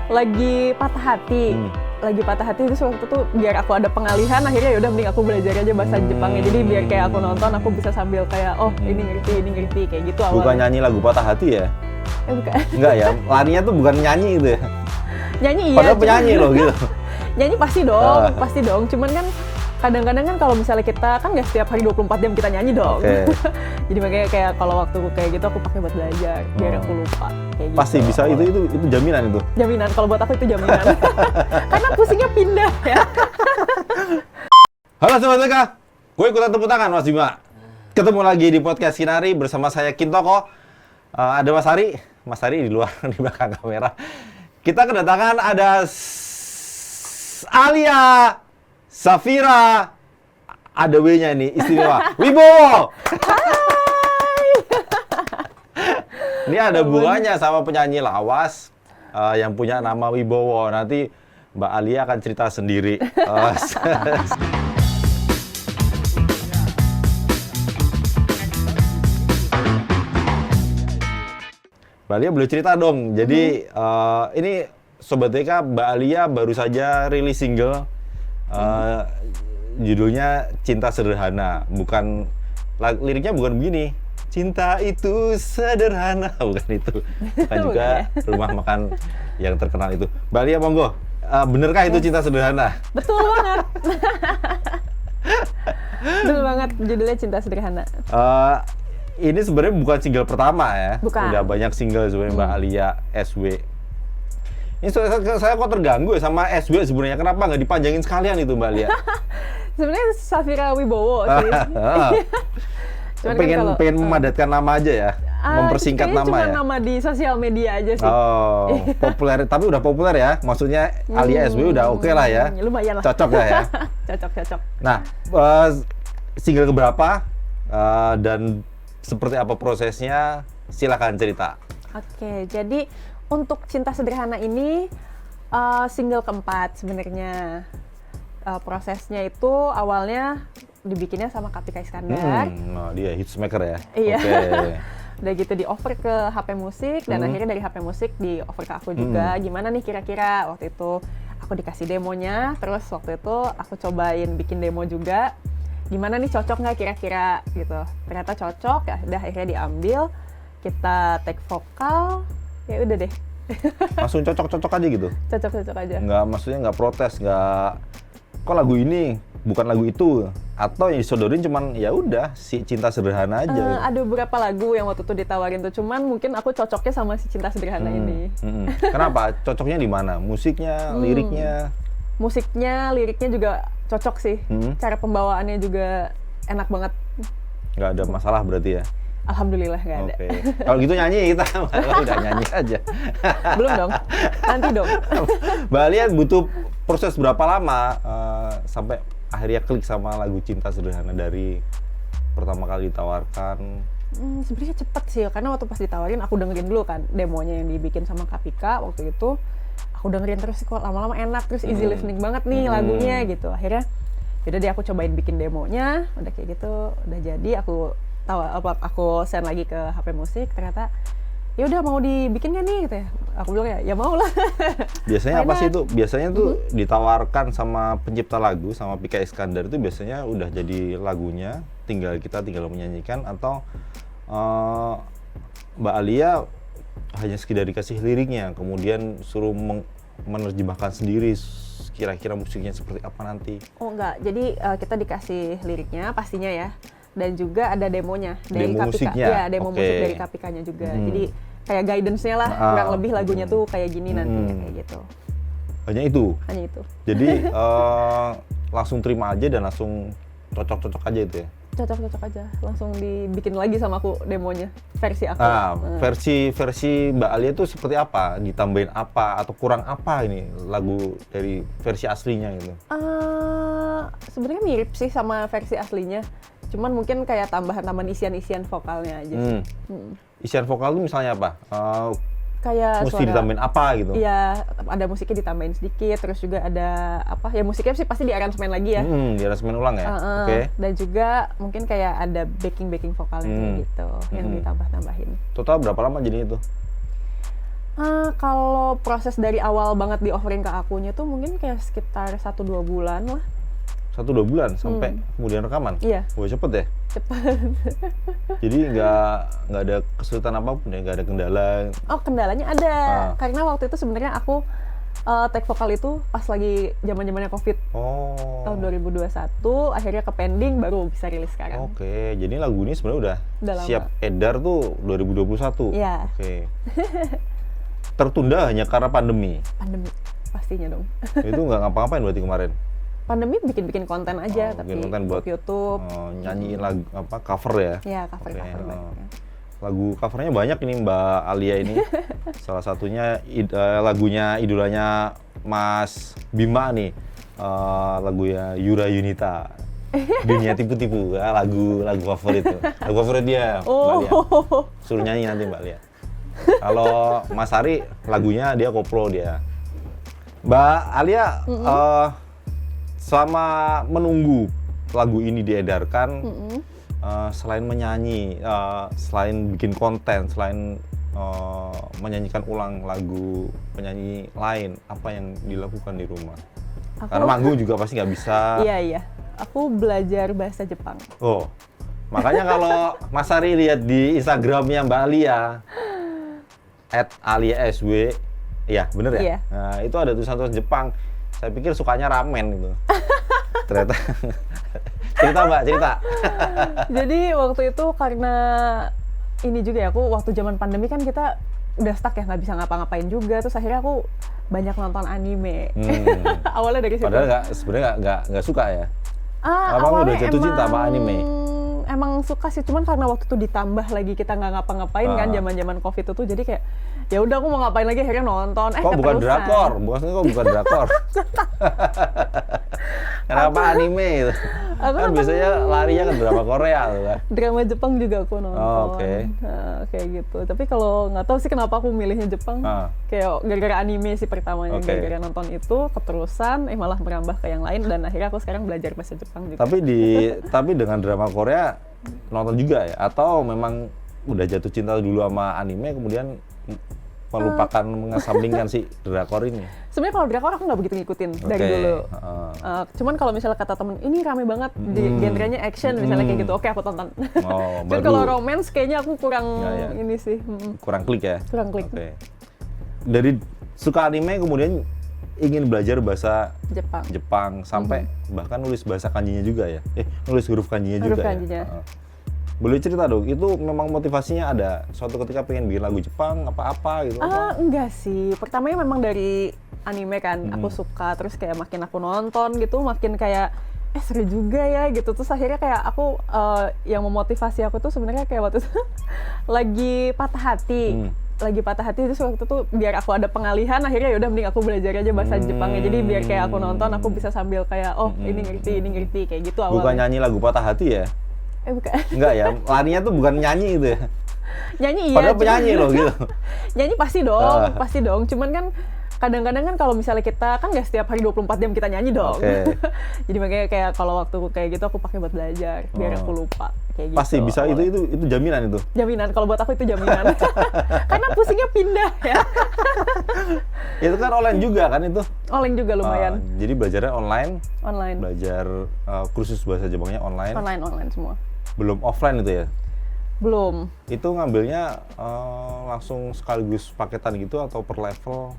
lagi patah hati. Lagi patah hati terus waktu itu biar aku ada pengalihan, akhirnya yaudah mending aku belajar aja bahasa Jepangnya. Jadi biar kayak aku nonton, aku bisa sambil kayak ini ngerti kayak gitu awalnya. Bukan nyanyi lagu patah hati ya? Bukan. Enggak ya, larinya tuh bukan nyanyi gitu ya? Nyanyi iya. Padahal penyanyi loh gitu. Nyanyi pasti dong. Cuman kan kadang-kadang kan kalau misalnya kita kan nggak setiap hari 24 jam kita nyanyi dong. Okay. Jadi makanya kayak kalau waktu kayak gitu aku pakai buat belajar biar aku lupa. Kayak pasti gitu. bisa itu jaminan itu. Jaminan kalau buat aku itu jaminan. Karena pusingnya pindah ya. Halo Sobat BK, gue ikutan tepuk tangan Mas Bima. Ketemu lagi di podcast Kinari bersama saya Kintoko. Ada Mas Hari di luar di belakang kamera. Kita kedatangan ada Alia Safira, ada W-nya nih, istimewa. Wibowo! Hai! Ini ada hubungannya sama penyanyi lawas yang punya nama Wibowo. Nanti Mbak Alia akan cerita sendiri. Mbak Alia boleh cerita dong. Jadi ini Sobat TK, Mbak Alia baru saja rilis single. Judulnya Cinta Sederhana, liriknya bukan begini, cinta itu sederhana, bukan itu, bukan juga rumah makan yang terkenal itu. Mbak Alia monggo, benerkah itu Cinta Sederhana? Betul banget. Betul banget, judulnya Cinta Sederhana. Ini sebenarnya bukan single pertama ya, bukan. Udah banyak single sebenarnya Mbak Alia SW. Ini saya kok terganggu ya sama SW sebenarnya. Kenapa nggak dipanjangin sekalian itu Mbak Lia? Sebenarnya Safira Wibowo sih. pengen memadatkan nama aja ya, mempersingkat nama cuma ya. Nama di sosial media aja sih. Oh, populer, tapi udah populer ya. Maksudnya Alia SW udah oke lah ya. Lumayan lah. Cocok lah ya. Cocok. Nah, single keberapa dan seperti apa prosesnya? Silakan cerita. Oke, jadi untuk Cinta Sederhana ini single keempat sebenarnya. Prosesnya itu awalnya dibikinnya sama Kapika Iskandar. Nah, dia hitsmaker ya. Iya. Okay. Udah gitu di offer ke HP Musik dan akhirnya dari HP Musik di offer ke aku juga. Gimana nih kira-kira waktu itu aku dikasih demonya, terus waktu itu aku cobain bikin demo juga. Gimana nih cocok nggak kira-kira gitu. Ternyata cocok, ya udah akhirnya diambil, kita take vokal, ya udah deh. Langsung cocok-cocok aja gitu? Cocok-cocok aja. Maksudnya nggak protes, kok lagu ini bukan lagu itu, atau yang disodorin cuman ya udah si Cinta Sederhana aja. Ada beberapa lagu yang waktu itu ditawarin tuh, cuman mungkin aku cocoknya sama si Cinta Sederhana ini. Kenapa? Cocoknya di mana? Musiknya, liriknya? Musiknya, liriknya juga cocok sih. Cara pembawaannya juga enak banget. Nggak ada masalah berarti ya? Alhamdulillah nggak ada. Oke. Kalau gitu nyanyi kita, udah nyanyi aja. Belum dong, nanti dong. Mbak Alia butuh proses berapa lama sampai akhirnya klik sama lagu Cinta Sederhana dari pertama kali ditawarkan? Sebenarnya cepet sih, karena waktu pas ditawarin aku dengerin dulu kan demonya yang dibikin sama Kapika waktu itu. Aku dengerin terus kok lama-lama enak, terus easy listening banget nih lagunya gitu. Akhirnya yaudah deh aku cobain bikin demonya, udah kayak gitu, udah jadi aku send lagi ke HP Musik, ternyata ya udah mau dibikin nggak nih gitu ya. Aku bilang ya mau lah. Biasanya apa sih itu? Biasanya tuh ditawarkan sama pencipta lagu sama Pika Iskandar itu biasanya udah jadi lagunya, kita tinggal menyanyikan, atau Mbak Alia hanya sekedar dikasih liriknya kemudian suruh menerjemahkan sendiri kira-kira musiknya seperti apa nanti? Oh enggak, jadi kita dikasih liriknya pastinya ya. Dan juga ada demonya dari demo Kapika. Musiknya? Ya, demo musik dari Kapikanya juga. Jadi kayak guidance-nya lah, kurang lebih lagunya tuh kayak gini nantinya kayak gitu. Hanya itu? Hanya itu. Jadi langsung terima aja dan langsung cocok-cocok aja itu ya? Cocok-cocok aja, langsung dibikin lagi sama aku demonya, versi aku. Versi Mbak Alia itu seperti apa? Ditambahin apa? Atau kurang apa ini lagu dari versi aslinya gitu? Sebenarnya mirip sih sama versi aslinya. Cuman mungkin kayak tambahan-tambahan isian-isian vokalnya aja sih. Isian vokal itu misalnya apa? Kayak mesti ditambahin apa gitu? Iya, ada musiknya ditambahin sedikit, terus juga ada apa? Ya musiknya sih pasti di aransemen lagi ya. Di aransemen ulang ya? Oke. Dan juga mungkin kayak ada backing vokalnya gitu, yang ditambah-tambahin. Total berapa lama jadi itu? Kalau proses dari awal banget di offering ke akunya tuh mungkin kayak sekitar 1-2 bulan lah. 1-2 bulan sampai kemudian rekaman? Iya. Wah, cepet ya? Cepet. Jadi nggak ada kesulitan apapun ya, nggak ada kendala. Oh, kendalanya ada. Karena waktu itu sebenarnya aku take vokal itu pas lagi zaman-zamannya COVID. Oh. Tahun 2021, akhirnya ke pending baru bisa rilis sekarang. Oke, jadi lagu ini sebenarnya Udah lama. siap edar tuh 2021. Iya. Oke. Tertunda hanya karena pandemi. Pandemi pastinya dong. Itu nggak ngapa-ngapain berarti kemarin? Pandemi bikin konten aja, tapi bikin konten buat YouTube. Nyanyiin lagu cover ya? Iya, cover Oke, banyak. lagu covernya banyak ini Mbak Alia ini. Salah satunya lagunya idolanya Mas Bima nih, lagunya Yura Yunita. Dunia tipu-tipu, lagu favorit tuh. Lagu favorit dia, Mbak Alia. Suruh nyanyi nanti Mbak Alia. Kalau Mas Ari lagunya dia koplo dia. Mbak Alia, selama menunggu lagu ini diedarkan, selain menyanyi, selain bikin konten, selain menyanyikan ulang lagu penyanyi lain, apa yang dilakukan di rumah? Karena manggung juga pasti nggak bisa. Iya. Aku belajar bahasa Jepang. Oh, makanya kalau Mas Ari lihat di Instagramnya Mbak Alia, @aliasw, ya bener ya? Iya. Nah, itu ada tulisan-tulisan Jepang. Saya pikir sukanya ramen gitu. Ternyata cerita. Jadi waktu itu karena ini juga ya, aku waktu zaman pandemi kan kita udah stuck ya, nggak bisa ngapa-ngapain juga, terus akhirnya aku banyak nonton anime. Awalnya dari situ. Padahal sebenarnya nggak suka ya? Abang udah jatuh cinta sama anime? Emang suka sih, cuman karena waktu itu ditambah lagi kita nggak ngapa-ngapain kan, zaman-zaman COVID itu, jadi kayak ya udah aku mau ngapain lagi, akhirnya nonton. Kok bukan drakor? Bukan drakor? Kenapa anime itu? Kan biasanya larinya ke drama Korea tuh kan. Drama Jepang juga aku nonton. Oke. Nah, kayak gitu. Tapi kalau nggak tahu sih kenapa aku milihnya Jepang. Kayak gara-gara anime sih pertamanya, gara-gara nonton itu, keterusan malah merambah ke yang lain, dan akhirnya aku sekarang belajar bahasa Jepang juga. Tapi dengan drama Korea nonton juga ya? Atau memang udah jatuh cinta dulu sama anime kemudian melupakan mengesampingkan si drakor ini? Sebenarnya kalau drakor aku nggak begitu ngikutin dari dulu. Cuman kalau misalnya kata temen, ini rame banget di genrenya action, misalnya kayak gitu, oke aku tonton. Cuman kalau romance kayaknya aku kurang ini sih. Kurang klik ya? Kurang klik. Okay. Dari suka anime kemudian ingin belajar bahasa Jepang sampai bahkan nulis bahasa kanjinya juga ya? Nulis huruf kanjinya juga ya? Boleh cerita dong, itu memang motivasinya ada suatu ketika pengen bikin lagu Jepang apa-apa gitu? Enggak sih, pertamanya memang dari anime kan, aku suka, terus kayak makin aku nonton gitu, makin kayak seru juga ya gitu, terus akhirnya kayak aku yang memotivasi aku tuh sebenarnya kayak waktu itu lagi patah hati, terus waktu itu biar aku ada pengalihan, akhirnya yaudah mending aku belajar aja bahasa Jepangnya, jadi biar kayak aku nonton, aku bisa sambil kayak ini ngerti kayak gitu awalnya. Bukan nyanyi lagu patah hati ya? Bukan. Enggak ya, larinya tuh bukan nyanyi itu ya? Nyanyi iya. Padahal penyanyi loh gitu. Nyanyi pasti dong. Cuman kan kadang-kadang kan kalau misalnya kita kan nggak setiap hari 24 jam kita nyanyi dong. Jadi makanya kayak kalau waktu kayak gitu aku pakai buat belajar biar aku lupa kayak gitu. Pasti bisa, itu jaminan itu. Jaminan, kalau buat aku itu jaminan. Karena pusingnya pindah ya. Itu kan online juga kan itu? Online juga lumayan. Jadi belajarnya online. Belajar kursus bahasa Jepangnya online. Online semua. Belum offline itu ya? Belum. Itu ngambilnya langsung sekaligus paketan gitu atau per level?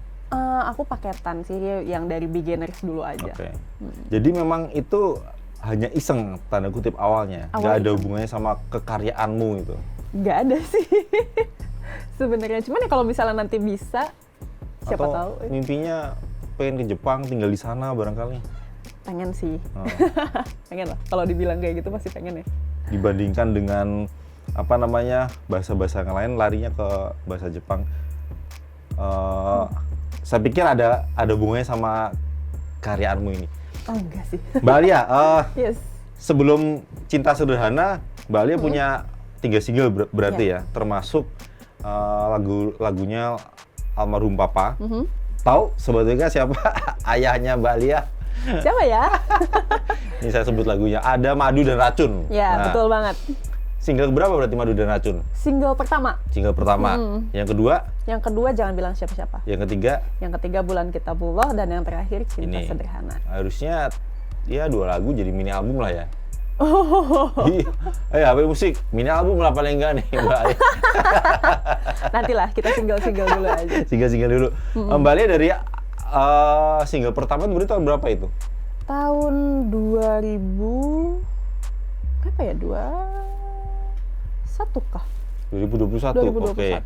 Aku paketan sih, yang dari beginners dulu aja. Oke. Jadi memang itu hanya iseng, tanda kutip awalnya? Nggak ada hubungannya sama kekaryaanmu itu? Nggak ada sih. Sebenarnya, cuman ya kalau misalnya nanti bisa, siapa tahu. Mimpinya pengen ke Jepang, tinggal di sana barangkali? Pengen sih. Pengen lah, kalau dibilang kayak gitu masih pengen ya. Dibandingkan dengan bahasa-bahasa yang lain, larinya ke bahasa Jepang. Saya pikir ada hubungannya sama karyaanmu ini. Oh enggak sih. Mbak Alia, yes. Sebelum Cinta Sederhana, Mbak Alia punya 3 single berarti ya, termasuk lagunya Almarhum Papa. Tahu sebetulnya siapa ayahnya Mbak Alia? Siapa ya? Ini saya sebut lagunya, Ada Madu dan Racun. Ya, betul banget. Single berapa berarti Madu dan Racun? Single pertama. Single pertama. Yang kedua? Yang kedua Jangan Bilang Siapa-Siapa. Yang ketiga? Yang ketiga Bulan Kita Buloh, dan yang terakhir Cinta Ini. Sederhana. Harusnya ya 2 lagu jadi mini album lah ya. Iya, HP musik mini album lah paling enggak nih, Mbak Alia. Nantilah kita single-single dulu aja. Single dulu. Mbak Alia dari single pertama itu berarti tahun berapa itu? Tahun 2000 berapa ya? 21 kah? 2021. 2021. Oke.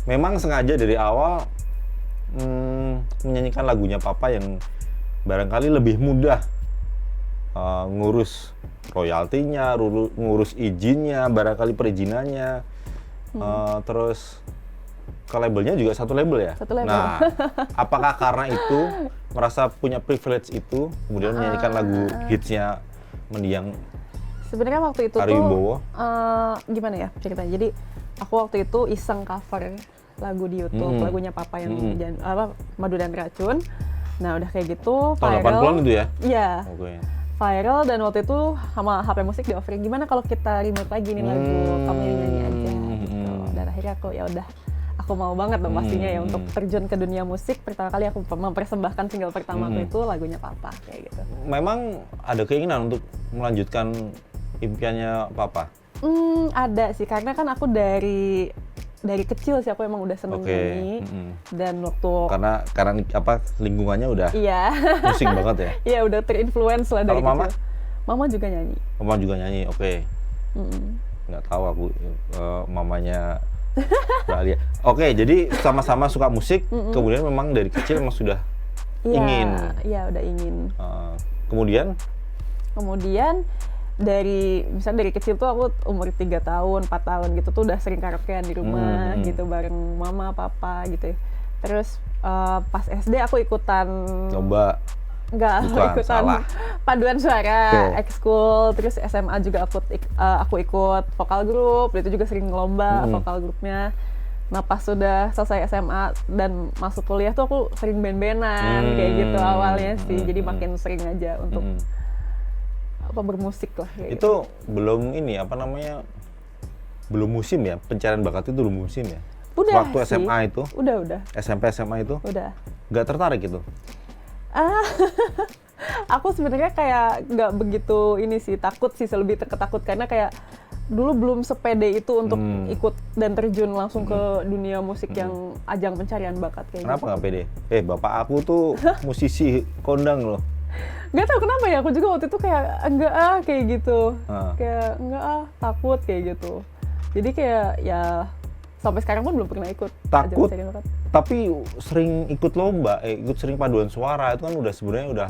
Memang sengaja dari awal menyanyikan lagunya Papa yang barangkali lebih mudah ngurus royaltinya, ngurus izinnya, barangkali perizinannya, terus ke labelnya juga satu label ya? Satu label. Nah, apakah karena itu merasa punya privilege itu, kemudian menyanyikan lagu hitsnya mendiang Sebenarnya waktu itu Ari tuh Wibowo? gimana ya ceritanya? Jadi aku waktu itu iseng cover lagu di YouTube, lagunya Papa yang Madu dan Racun. Nah udah kayak gitu Tahun viral. 80-an itu ya? Iya. Oke. Viral, dan waktu itu sama HP Musik di offering, gimana kalau kita remake lagi nih lagu kamu yang nyanyi aja gitu. Dan akhirnya aku ya udah, aku mau banget dong pastinya ya untuk terjun ke dunia musik. Pertama kali aku mempersembahkan single pertama aku itu lagunya Papa kayak gitu. Memang ada keinginan untuk melanjutkan impiannya Papa? Ada sih, karena kan aku dari kecil sih aku emang udah seneng nyanyi. Dan waktu karena apa lingkungannya udah iya musik banget ya. iya udah terinfluence lah dari Kalau Mama? kecil. Mama juga nyanyi. Mama juga nyanyi, oke. Nggak tahu aku mamanya Mbak Alia. Oke, jadi sama-sama suka musik, kemudian memang dari kecil memang sudah ingin. Iya, udah ingin. Kemudian misalnya dari kecil tuh aku umur 3 tahun, 4 tahun gitu tuh udah sering karaokean di rumah gitu bareng mama, papa gitu ya. Terus pas SD aku ikutan lomba. ikutan salah. paduan suara, ekskul, terus SMA juga aku ikut vokal grup, itu juga sering lomba vokal grupnya. Nah pas sudah selesai SMA dan masuk kuliah tuh aku sering band-bandan kayak gitu awalnya sih, jadi makin sering aja untuk bermusik lah kayak itu belum belum musim ya, pencarian bakat itu belum musim ya? Udah waktu sih. SMA itu? Udah. SMP SMA itu? Udah. Nggak tertarik itu? Aku sebenarnya kayak nggak begitu ini sih, takut sih, lebih ketakut karena kayak dulu belum sepede itu untuk ikut dan terjun langsung ke dunia musik yang ajang pencarian bakat kayak Kenapa gitu. nggak pede? Bapak aku tuh musisi kondang loh. Nggak tahu kenapa ya, aku juga waktu itu kayak enggak kayak gitu. Kayak enggak takut kayak gitu. Jadi kayak ya sampai sekarang pun belum pernah ikut ajang Takut, pencarian bakat. tapi sering ikut lomba, ikut sering paduan suara, itu kan sebenarnya udah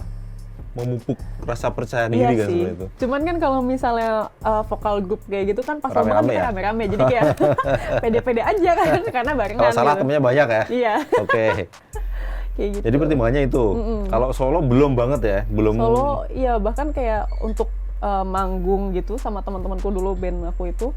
memupuk rasa percaya diri kan sebenarnya itu. Cuman kan kalau misalnya vokal grup kayak gitu kan pas lomba Rame-rame ya? rame-rame, jadi kayak pede-pede aja kan karena barengan. Kalau salah gitu. temennya banyak ya? Iya. Oke. Kayak gitu. Jadi pertimbangannya itu. Kalau solo belum banget ya? Belum. Solo iya, bahkan kayak untuk manggung gitu sama teman-temanku dulu, band aku itu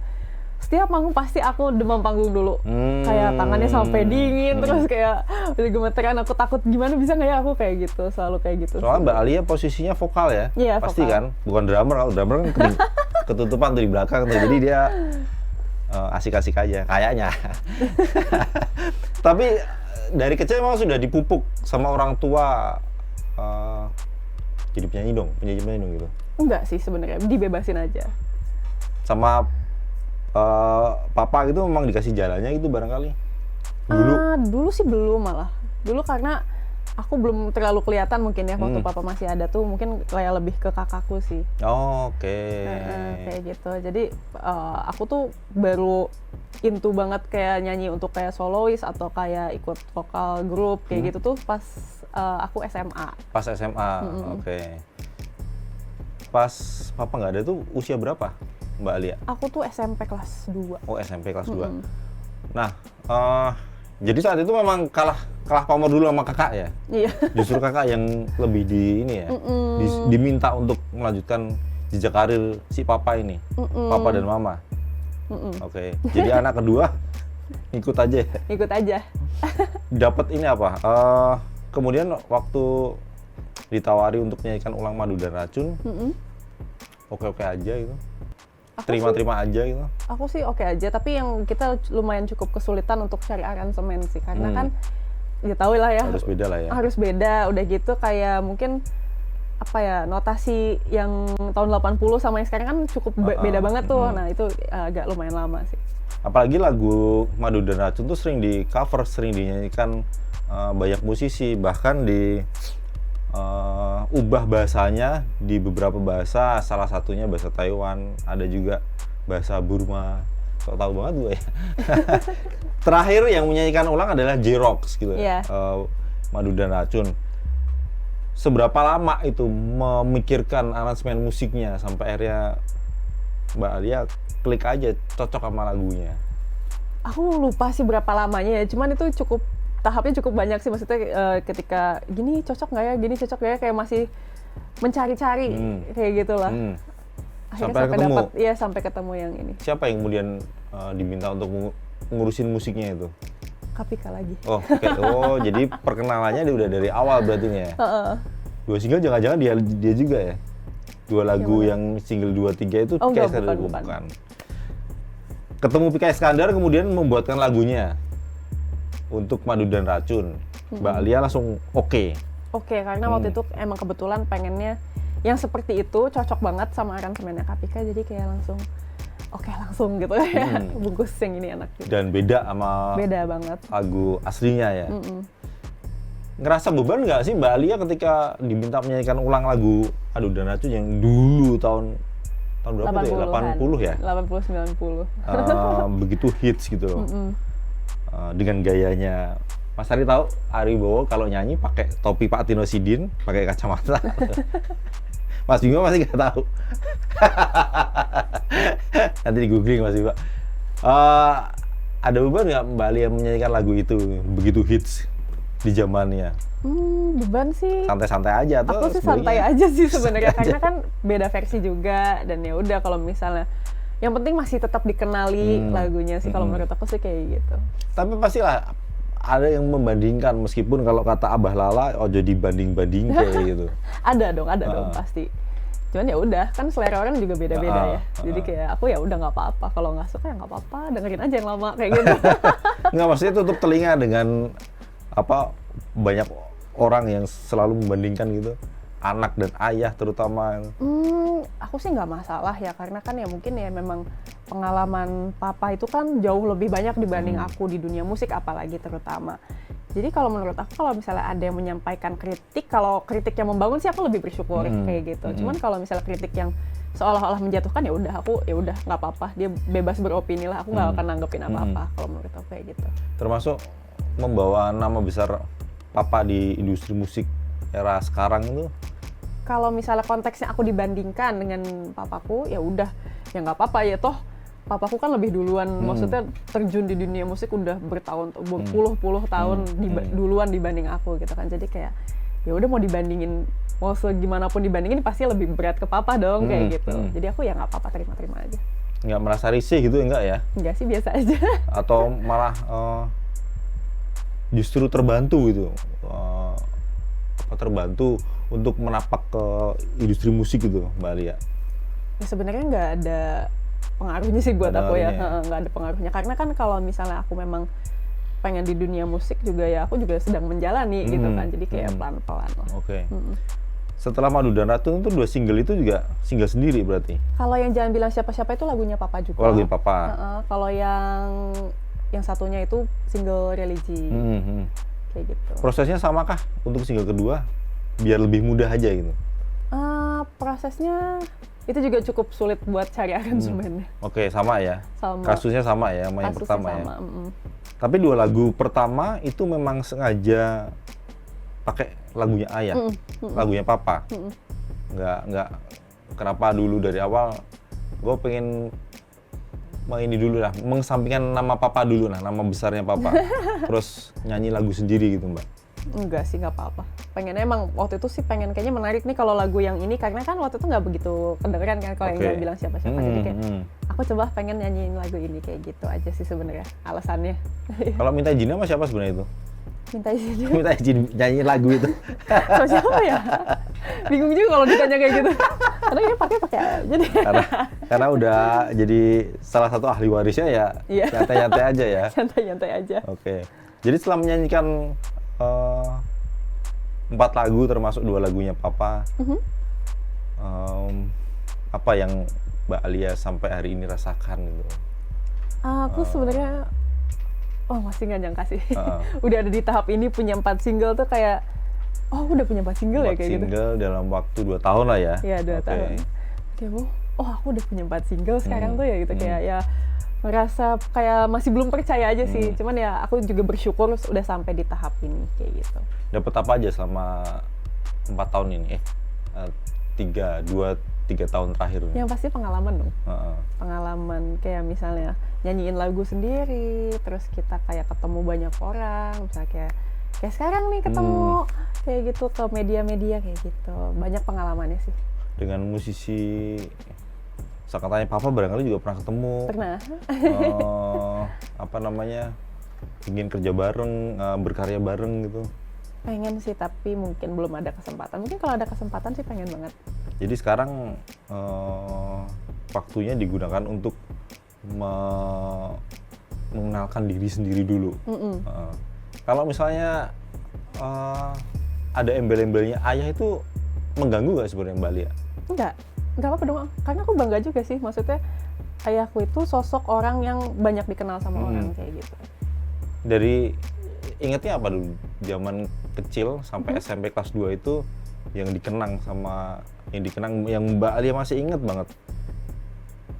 setiap manggung pasti aku demam panggung dulu. Kayak tangannya sampai dingin, terus kayak udah gemeteran, aku takut gimana bisa nggak ya aku kayak gitu, selalu kayak gitu. Soalnya Mbak Alia posisinya vokal ya? Iya, pasti vokal. kan? Bukan drummer, kalau drummer kan ketutupan tuh di belakang tuh. Jadi dia asik-asik aja, kayaknya. Tapi dari kecil memang sudah dipupuk sama orang tua jadi penyanyi dong gitu. Enggak sih sebenarnya, dibebasin aja. Sama papa gitu memang dikasih jalannya gitu barangkali? Dulu? Dulu sih belum malah. Dulu karena aku belum terlalu kelihatan mungkin ya waktu papa masih ada tuh, mungkin kayak lebih ke kakakku sih. Oke. Kayak gitu. Jadi aku tuh baru into banget kayak nyanyi untuk kayak solois atau kayak ikut vokal grup kayak gitu tuh pas aku SMA. Pas SMA, oke. Pas papa nggak ada tuh usia berapa Mbak Alia? Aku tuh SMP kelas 2. Oh, SMP kelas 2. Nah, jadi saat itu memang kalah pamor dulu sama kakak ya? Iya. Justru kakak yang lebih diminta untuk melanjutkan jejak karir si papa ini, papa dan mama. Oke, jadi anak kedua ikut aja. Ikut aja. Dapat ini apa? Kemudian waktu ditawari untuk menyanyikan ulang Madu dan Racun, oke-oke aja gitu. terima-terima aja gitu? Aku sih oke aja, tapi yang kita lumayan cukup kesulitan untuk cari aransemen sih, karena kan ya tau lah ya. Harus beda lah ya. Harus beda, udah gitu kayak mungkin apa ya, notasi yang tahun 80 sama yang sekarang kan cukup beda banget tuh. Nah itu agak lumayan lama sih. Apalagi lagu Madu dan Racun tuh sering di cover, sering dinyanyikan banyak musisi, bahkan di ubah bahasanya di beberapa bahasa, salah satunya bahasa Taiwan, ada juga bahasa Burma. So tahu banget gue ya. Terakhir yang menyanyikan ulang adalah J-Rocks gitu. Yeah. Madu dan Racun. Seberapa lama itu memikirkan aransemen musiknya sampai akhirnya Mbak Alia klik aja cocok sama lagunya? Aku lupa sih berapa lamanya ya, cuman itu tahapnya cukup banyak sih, maksudnya ketika gini cocok nggak ya, gini cocok nggak ya, kayak masih mencari-cari kayak gitulah. Akhirnya sampai dapat, ya sampai ketemu yang ini. Siapa yang kemudian diminta untuk ngurusin musiknya itu? Kapika lagi. Oh, jadi perkenalannya udah dari awal berarti ya? Dua single jangan-jangan dia juga ya? Dua lagu yang single 2, 3 itu Pika Iskandar bukan. Ketemu Pika Iskandar kemudian membuatkan lagunya untuk Madu dan Racun. Mbak Alia langsung oke, karena waktu itu emang kebetulan pengennya yang seperti itu, cocok banget sama aransemennya Kapika, jadi kayak langsung langsung gitu ya. Bungkus yang ini enak gitu. Dan beda banget lagu aslinya ya. Ngerasa beban nggak sih Mbak Alia ketika diminta menyanyikan ulang lagu Madu dan Racun yang dulu tahun berapa tuh ya? 80 ya? 80 90. Begitu hits gitu loh. Dengan gayanya Mas Ari tahu Ari Bowo kalau nyanyi pakai topi Pak Tino Sidin, pakai kacamata. Mas Bimo masih nggak tahu. Nanti di googling Mas Bimo. Ada beban nggak Mbak Alia menyanyikan lagu itu begitu hits di zamannya? Beban sih. Santai-santai aja tuh. Aku sih santai aja sih sebenarnya, karena kan beda versi juga, dan ya udah kalau misalnya yang penting masih tetap dikenali lagunya sih, kalau menurut aku sih kayak gitu. Tapi pastilah ada yang membandingkan, meskipun kalau kata Abah Lala ojo dibanding-banding kayak gitu. Ada dong pasti. Cuman ya udah, kan selera orang juga beda-beda ya. Jadi kayak aku ya udah nggak apa-apa, kalau nggak suka ya nggak apa-apa, dengerin aja yang lama kayak gitu. Nggak, maksudnya tutup telinga dengan banyak orang yang selalu membandingkan gitu, anak dan ayah terutama. Aku sih nggak masalah ya, karena kan ya mungkin ya memang pengalaman papa itu kan jauh lebih banyak dibanding aku di dunia musik apalagi terutama. Jadi kalau menurut aku, kalau misalnya ada yang menyampaikan kritik, kalau kritik yang membangun sih aku lebih bersyukur kayak gitu. Cuman kalau misalnya kritik yang seolah-olah menjatuhkan, ya udah nggak apa-apa, dia bebas beropini lah, aku nggak akan nanggepin apa-apa kalau menurut aku kayak gitu. Termasuk membawa nama besar papa di industri musik era sekarang itu. Kalau misalnya konteksnya aku dibandingkan dengan papaku, ya udah, ya nggak apa-apa ya, toh papaku kan lebih duluan, maksudnya terjun di dunia musik udah berpuluh-puluh tahun duluan dibanding aku gitu kan. Jadi kayak ya udah, mau dibandingin, mau segimanapun dibandingin pasti lebih berat ke papa dong kayak gitu. Jadi aku ya nggak apa-apa, terima-terima aja. Nggak merasa risih gitu enggak ya? Enggak sih, biasa aja. Atau malah justru terbantu gitu, terbantu untuk menapak ke industri musik gitu Mbak Alia? Ya sebenarnya nggak ada pengaruhnya sih buat aku ya, nggak ada pengaruhnya, karena kan kalau misalnya aku memang pengen di dunia musik juga, ya aku juga sedang menjalani gitu kan, jadi kayak pelan-pelan lah. Oke. Setelah Madu dan Racun itu 2 single itu juga single sendiri berarti? Kalau yang Jangan Bilang Siapa-Siapa itu lagunya papa juga. Oh, lagunya papa. Kalau yang satunya itu single Religi. Kayak gitu. Prosesnya samakah untuk single kedua? Biar lebih mudah aja gitu? Prosesnya itu juga cukup sulit buat cari aransemennya. Oke, sama ya? Sama. Kasusnya sama ya sama yang pertama sama, ya? Tapi 2 lagu pertama itu memang sengaja pakai lagunya ayah, lagunya papa. Nggak, kenapa dulu dari awal gue pengen ini dulu lah, mengesampingkan nama papa dulu lah, nama besarnya papa, terus nyanyi lagu sendiri gitu Mbak? Enggak sih, nggak apa-apa. Pengennya emang waktu itu sih pengen kayaknya menarik nih kalau lagu yang ini, karena kan waktu itu nggak begitu kedengeran kan kalau yang Jangan Bilang Siapa-Siapa. Jadi kayak aku coba pengen nyanyiin lagu ini, kayak gitu aja sih sebenarnya alasannya. Kalau minta izin sama siapa sebenarnya itu? Minta izin? Minta izin nyanyiin lagu itu. Sama siapa ya? Bingung juga kalau ditanya kayak gitu. Karena ya pakai aja deh. Karena udah jadi salah satu ahli warisnya ya, Iya. nyantai-nyantai aja ya. Santai-santai aja. Oke. Jadi setelah menyanyikan 4 lagu termasuk 2 lagunya Papa, apa yang Mbak Alia sampai hari ini rasakan gitu? Aku sebenarnya masih nggak nyangka sih. Uh. Udah ada di tahap ini punya 4 single tuh kayak udah punya 4 single ya kayak gitu. 4 single dalam waktu 2 tahun lah ya. Iya, 2 tahun. Kayak aku udah punya 4 single sekarang tuh ya gitu kayak ya ngerasa kayak masih belum percaya aja sih. Cuman ya aku juga bersyukur udah sampai di tahap ini kayak gitu. Dapat apa aja selama 4 tahun ini? 3 tahun terakhir. Yang pasti pengalaman dong. Pengalaman kayak misalnya nyanyiin lagu sendiri, terus kita kayak ketemu banyak orang, misalnya kayak sekarang nih ketemu kayak gitu ke media-media kayak gitu. Banyak pengalamannya sih. Dengan musisi katanya Papa barangkali juga pernah ketemu. Pernah. Apa namanya? Ingin kerja bareng, berkarya bareng gitu. Pengen sih, tapi mungkin belum ada kesempatan. Mungkin kalau ada kesempatan sih pengen banget. Jadi sekarang waktunya digunakan untuk mengenalkan diri sendiri dulu. Kalau misalnya ada embel-embelnya ayah itu mengganggu nggak sebenarnya Mbak Lia? Nggak apa-apa dong. Karena aku bangga juga sih. Maksudnya ayahku itu sosok orang yang banyak dikenal sama orang kayak gitu. Dari ingetnya apa dulu? Zaman kecil sampai SMP kelas 2 itu yang dikenang yang Mbak Alia masih inget banget?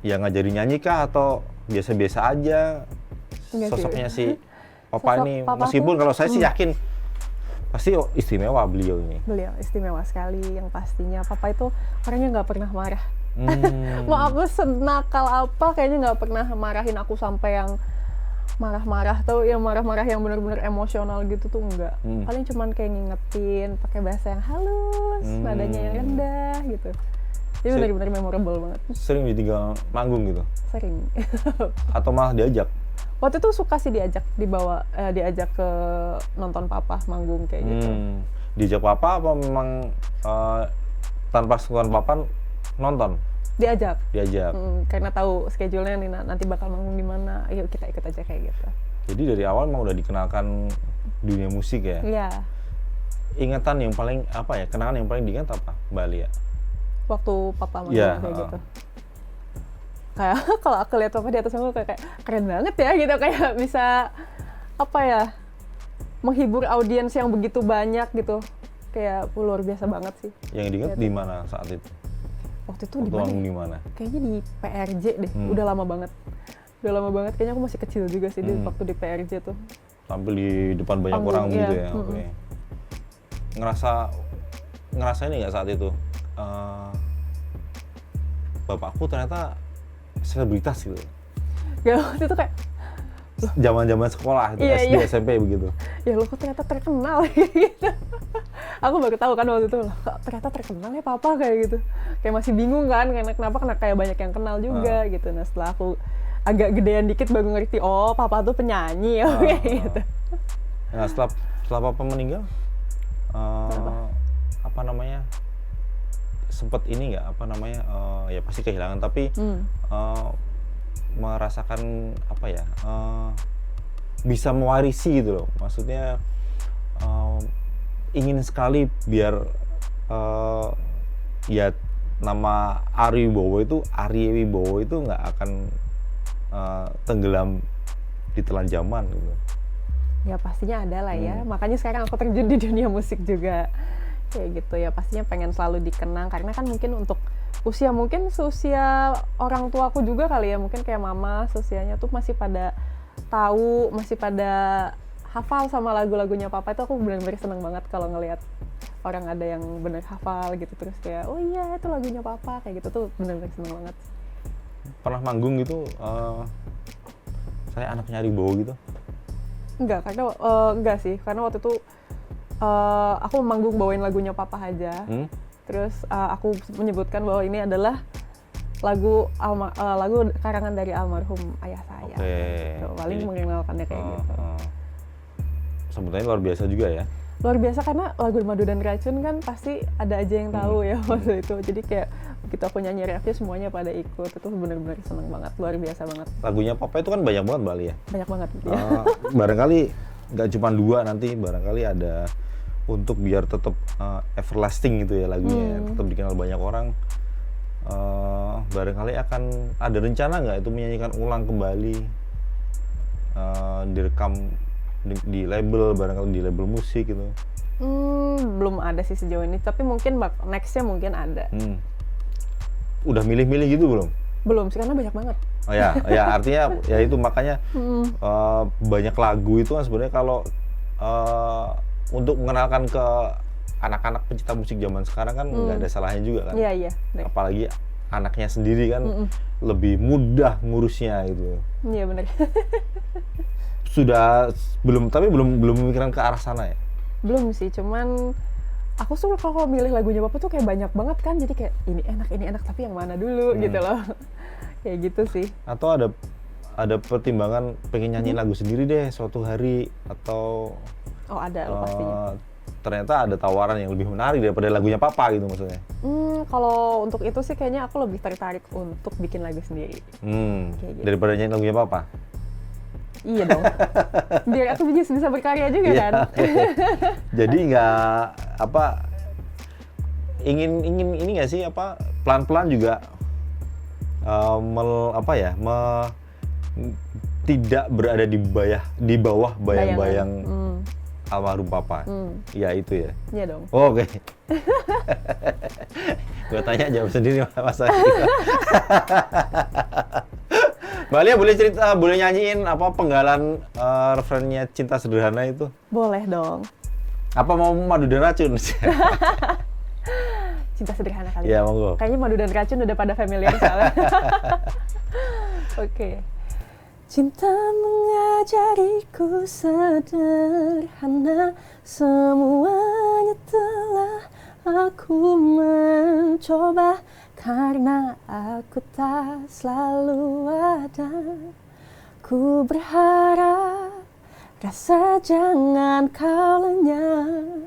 Yang ngajarin nyanyi kah atau biasa-biasa aja? Enggak Sosoknya sih. si Papa ini, Papaku, meskipun kalau saya sih yakin pasti istimewa beliau ini. Beliau istimewa sekali, yang pastinya Papa itu orangnya nggak pernah marah. Mau aku senakal apa, kayaknya nggak pernah marahin aku sampai yang marah-marah tuh, yang marah-marah yang benar-benar emosional gitu tuh enggak. Paling cuman kayak ngingetin pakai bahasa yang halus, nadanya yang rendah gitu. Jadi benar-benar memorable banget. Sering ditinggal manggung gitu? Sering. Atau malah diajak? Waktu itu suka sih diajak ke nonton Papa manggung kayak gitu. Diajak Papa apa memang tanpa seruan Papa nonton? Diajak. Karena tahu schedule-nya nih nanti bakal manggung di mana. Ayo kita ikut aja kayak gitu. Jadi dari awal emang udah dikenalkan dunia musik ya? Iya. Ingatan yang paling kenangan yang paling diingat apa Mbak Lia? Waktu Papa manggung kayak gitu. Kayak kalau aku lihat Papa di atas panggung kayak keren banget ya gitu, kayak bisa menghibur audiens yang begitu banyak gitu. Kayak luar biasa banget sih. Yang diingat di mana saat itu? Waktu itu di mana? Kayaknya di PRJ deh. Udah lama banget. Kayaknya aku masih kecil juga sih waktu di PRJ tuh. Tampil di depan banyak orang gitu ya. Oke. Ngerasa ini nggak saat itu? Bapakku ternyata selebritas gitu. Ya waktu itu kayak zaman sekolah itu SD SMP begitu. Ya lo kok ternyata terkenal gitu. Aku baru tahu kan waktu itu kok ternyata terkenal ya Papa kayak gitu. Kayak masih bingung kan kenapa kayak banyak yang kenal juga gitu. Nah setelah aku agak gedean dikit baru ngerti Papa tuh penyanyi ya kayak gitu. Nah setelah Papa meninggal sempet ini nggak ya pasti kehilangan tapi merasakan bisa mewarisi gitu loh, maksudnya ingin sekali biar ya nama Ari Wibowo itu nggak akan tenggelam di telan zaman gitu. Ya pastinya ada lah ya, makanya sekarang aku terjun di dunia musik juga kayak gitu ya, pastinya pengen selalu dikenang karena kan mungkin untuk seusia orang tuaku juga kali ya, mungkin kayak mama seusianya tuh masih pada tahu, masih pada hafal sama lagu-lagunya Papa. Itu aku benar-benar seneng banget kalau ngelihat orang ada yang benar hafal gitu, terus kayak oh iya itu lagunya Papa kayak gitu tuh benar-benar seneng banget. Pernah manggung gitu saya anaknya Ari Wibowo gitu? Enggak sih, karena waktu itu aku manggung bawain lagunya Papa aja. Terus aku menyebutkan bahwa ini adalah lagu karangan dari almarhum ayah saya. Okay. Gitu. Paling mengenalkannya kayak gitu. Sebenarnya luar biasa juga ya. luar biasa karena lagu Madu dan Racun kan pasti ada aja yang tahu ya waktu itu. Jadi kayak begitu aku nyanyi reaksi semuanya pada ikut, itu benar-benar seneng banget, luar biasa banget. Lagunya Papa itu kan banyak banget Mbak Ali ya? Banyak banget gitu ya. Barangkali nggak cuma 2 nanti, barangkali ada untuk biar tetap everlasting gitu ya lagunya, tetap dikenal banyak orang. Barangkali akan ada rencana nggak itu menyanyikan ulang kembali, direkam di label, barangkali di label musik gitu? Belum ada sih sejauh ini, tapi mungkin next-nya mungkin ada. Udah milih-milih gitu belum? Belum sih, karena banyak banget. Oh ya, artinya ya itu makanya banyak lagu itu kan sebenarnya kalau untuk mengenalkan ke anak-anak pecinta musik zaman sekarang kan nggak ada salahnya juga kan. Iya. Apalagi anaknya sendiri kan lebih mudah ngurusnya gitu. Iya benar. Belum memikirkan ke arah sana ya? Belum sih, cuman aku suka kalau milih lagunya Papa tuh kayak banyak banget kan, jadi kayak ini enak tapi yang mana dulu gitu loh. Kayak gitu sih. Atau ada pertimbangan pengen nyanyi lagu sendiri deh suatu hari, atau ada loh pastinya. Ternyata ada tawaran yang lebih menarik daripada lagunya Papa gitu maksudnya? Kalau untuk itu sih kayaknya aku lebih tertarik untuk bikin lagu sendiri. Kayak gitu. Daripada nyanyi lagunya Papa? Iya dong. Biar aku bisa berkarya juga kan. Jadi nggak ingin ini nggak sih pelan-pelan juga tidak berada di bawah bayang-bayang almarhum Papa. Ya itu ya. Iya dong. Oke. Gue tanya jawab sendiri Mas Adi. Mbak Alia boleh nyanyiin penggalan referennya Cinta Sederhana itu? Boleh dong. Apa mau Madu dan Racun? Cinta Sederhana kali. Ya, monggo. Kayaknya Madu dan Racun udah pada familiar soalnya. Oke. Cinta mengajariku sederhana, semuanya telah aku mencoba. Karena aku tak selalu ada, ku berharap rasa jangan kau lenyap.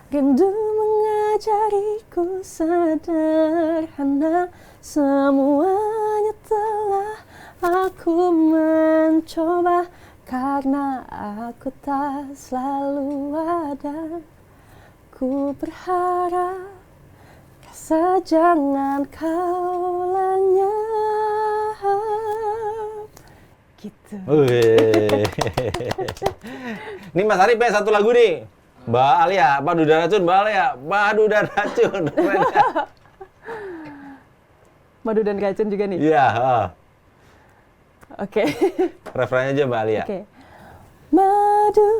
Rindu mengajariku sederhana, semuanya telah aku mencoba. Karena aku tak selalu ada, ku berharap rasa jangan kau lenyap. Gitu. Ini Mas Ari pengen satu lagu nih. Mbak Alia, Madu dan Racun, Mbak Alia, Madu dan Racun. Madu dan Racun juga nih? Iya. Oke. Referennya aja Mbak Alia. Oke. Madu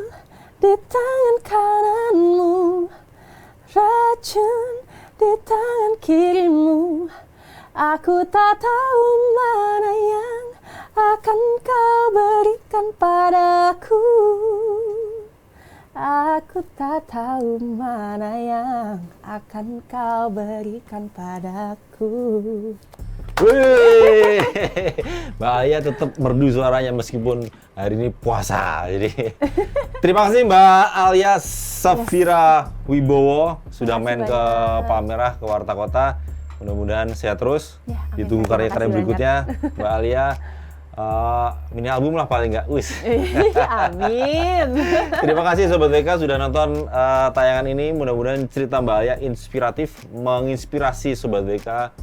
di tangan kananmu, racun di tangan kirimu. Aku tak tahu mana yang akan kau berikan padaku. Aku tak tahu mana yang akan kau berikan padaku. Wih, Mbak Alia tetap merdu suaranya meskipun hari ini puasa. Jadi terima kasih Mbak Alia Safira Wibowo sudah main ke Palmerah, ke Warta Kota. Mudah-mudahan sehat terus. Ya, ditunggu karya-karya berikutnya Mbak Alia. Mini album lah paling nggak. Wis. Amin. Terima kasih Sobat BK sudah nonton tayangan ini. Mudah-mudahan cerita Mbak Alia inspiratif, menginspirasi Sobat BK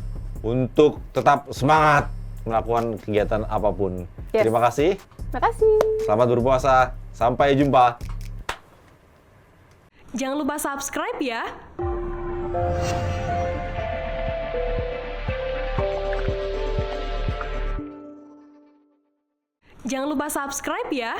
untuk tetap semangat melakukan kegiatan apapun. Yes. Terima kasih. Terima kasih. Selamat berpuasa. Sampai jumpa. Jangan lupa subscribe ya. Jangan lupa subscribe ya.